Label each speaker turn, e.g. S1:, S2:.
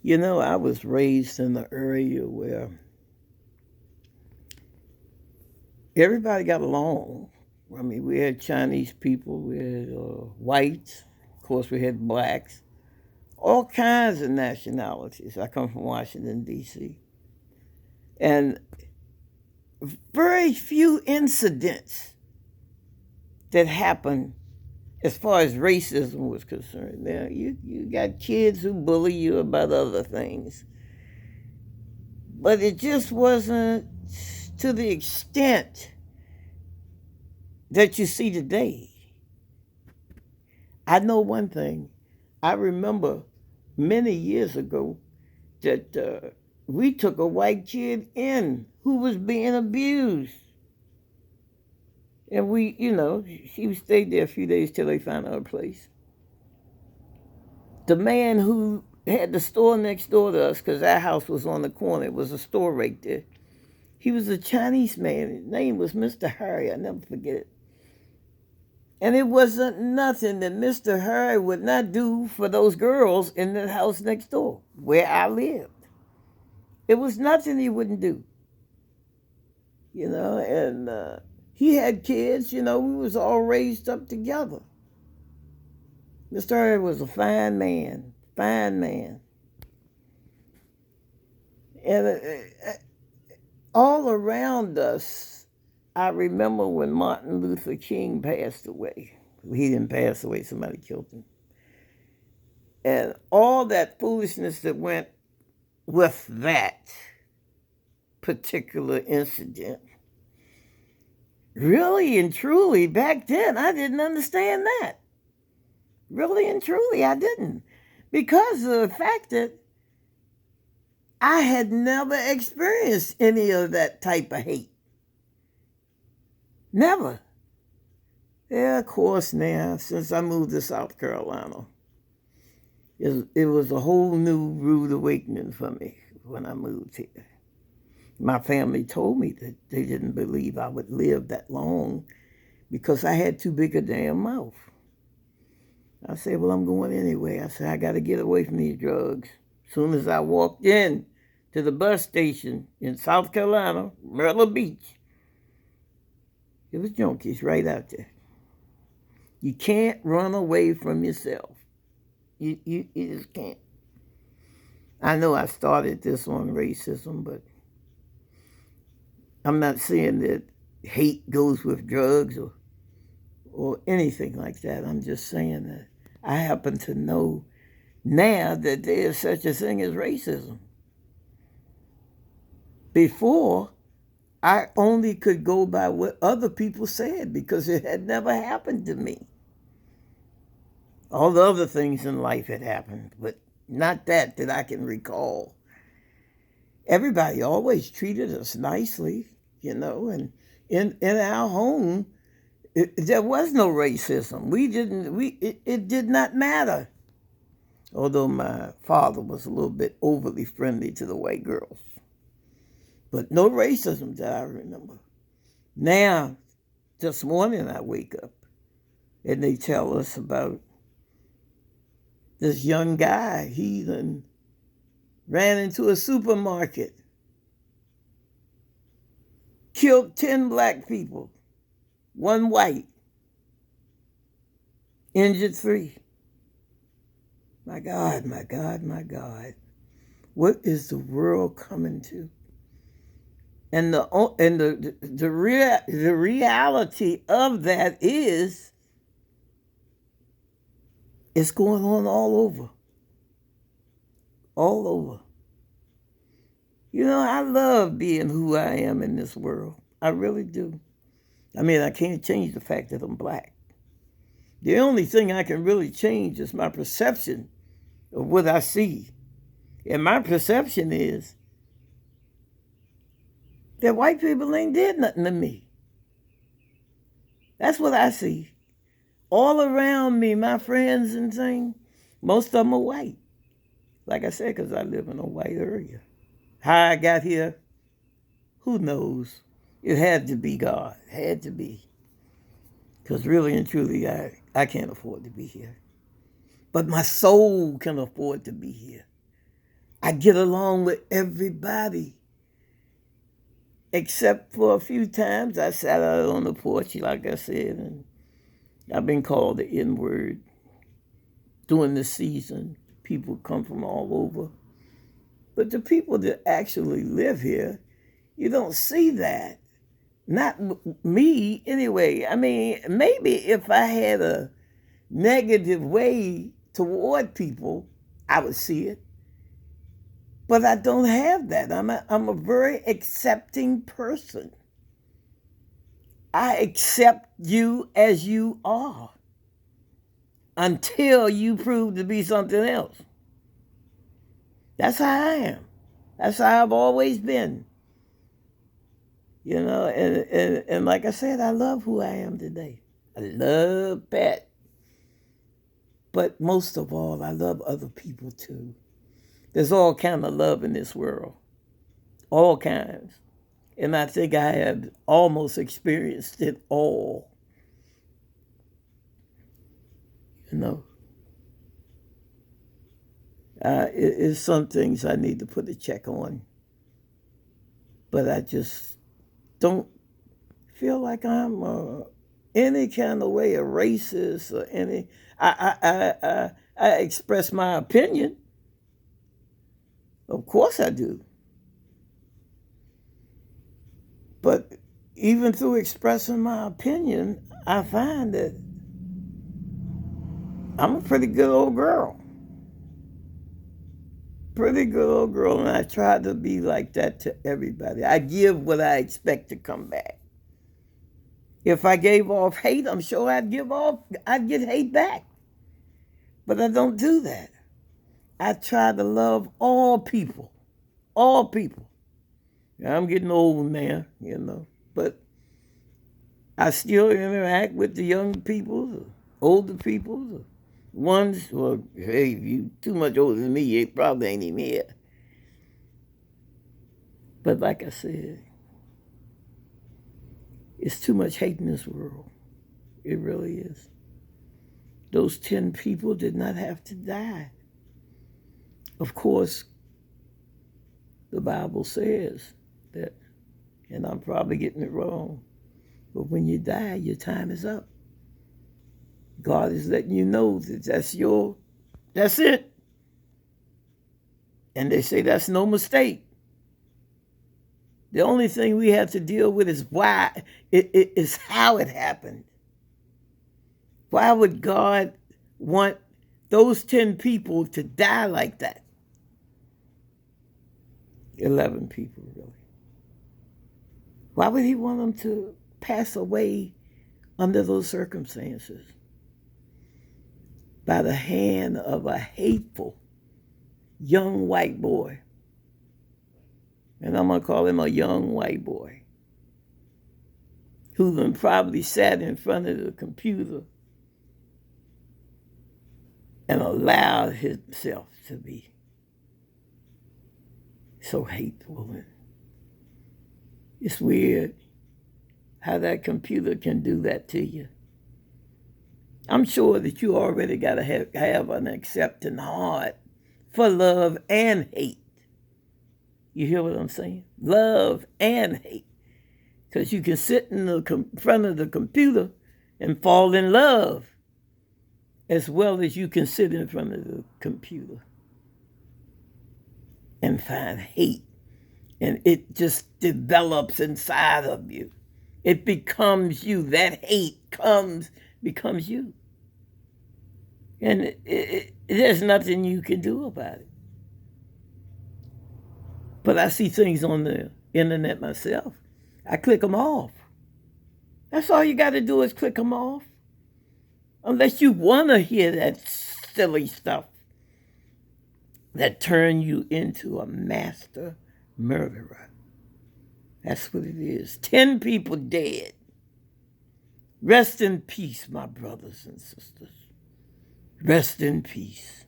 S1: I was raised in an area where everybody got along. I mean, we had Chinese people, we had whites, of course, we had blacks, all kinds of nationalities. I come from Washington, D.C., and very few incidents that happened as far as racism was concerned. Now, you got kids who bully you about other things, but it just wasn't to the extent that you see today. I know one thing. I remember many years ago that we took a white kid in who was being abused. And she stayed there a few days till they found her place. The man who had the store next door to us, because our house was on the corner, it was a store right there. He was a Chinese man. His name was Mr. Harry. I'll never forget it. And it wasn't nothing that Mr. Harry would not do for those girls in the house next door where I lived. It was nothing he wouldn't do. And he had kids, we was all raised up together. Mr. Harry was a fine man. And all around us, I remember when Martin Luther King passed away. He didn't pass away, somebody killed him. And all that foolishness that went with that particular incident, really and truly, back then, I didn't understand that. Really and truly, I didn't. Because of the fact that I had never experienced any of that type of hate. Never. Yeah, of course now, since I moved to South Carolina, it was a whole new rude awakening for me when I moved here. My family told me that they didn't believe I would live that long because I had too big a damn mouth. I said, well, I'm going anyway. I said, I got to get away from these drugs. As soon as I walked in to the bus station in South Carolina, Myrtle Beach, it was junkies right out there. You can't run away from yourself. You just can't. I know I started this on racism, but I'm not saying that hate goes with drugs or anything like that. I'm just saying that I happen to know now that there is such a thing as racism. Before, I only could go by what other people said because it had never happened to me. All the other things in life had happened, but not that I can recall. Everybody always treated us nicely, and in our home, there was no racism. It did not matter. Although my father was a little bit overly friendly to the white girls. But no racism that I remember. Now, this morning I wake up and they tell us about this young guy. He then ran into a supermarket, killed 10 black people, 1 white, injured 3. My God, my God, my God. What is the world coming to? And the reality of that is it's going on all over. All over. I love being who I am in this world. I really do. I mean, I can't change the fact that I'm black. The only thing I can really change is my perception of what I see. And my perception is that white people ain't did nothing to me. That's what I see. All around me, my friends and things, most of them are white. Like I said, because I live in a white area. How I got here, who knows? It had to be God. It had to be. Because really and truly, I can't afford to be here. But my soul can afford to be here. I get along with everybody. Except for a few times I sat out on the porch, like I said, and I've been called the N-word during the season. People come from all over. But the people that actually live here, you don't see that. Not me, anyway. I mean, maybe if I had a negative way toward people, I would see it. But I don't have that. I'm a very accepting person. I accept you as you are until you prove to be something else. That's how I am. That's how I've always been. You know, and like I said, I love who I am today. I love Pat. But most of all, I love other people too. There's all kinds of love in this world. All kinds. And I think I have almost experienced it all. You know. It's some things I need to put a check on. But I just don't feel like I'm any kind of way a racist or any. I express my opinion. Of course I do. But even through expressing my opinion, I find that I'm a pretty good old girl. Pretty good old girl, and I try to be like that to everybody. I give what I expect to come back. If I gave off hate, I'm sure I'd get hate back. But I don't do that. I try to love all people. All people. I'm getting old now, you know, but I still interact with the young people, the older people, the ones, well, hey, if you too much older than me, you probably ain't even here. But like I said, it's too much hate in this world. It really is. Those 10 people did not have to die. Of course, the Bible says that, and I'm probably getting it wrong, but when you die, your time is up. God is letting you know that that's it. And they say that's no mistake. The only thing we have to deal with is why, it is how it happened. Why would God want those 10 people to die like that? 11 people, really. Why would he want them to pass away under those circumstances? By the hand of a hateful young white boy. And I'm going to call him a young white boy who then probably sat in front of the computer and allowed himself to be so hateful. And it's weird how that computer can do that to you. I'm sure that you already got to have an accepting heart for love and hate. You hear what I'm saying? Love and hate. Because you can sit in the front of the computer and fall in love as well as you can sit in front of the computer and find hate. And it just develops inside of you. It becomes you. That hate becomes you. And there's nothing you can do about it. But I see things on the internet myself. I click them off. That's all you got to do is click them off. Unless you want to hear that silly stuff that turn you into a master murderer. That's what it is. 10 people dead. Rest in peace, my brothers and sisters. Rest in peace.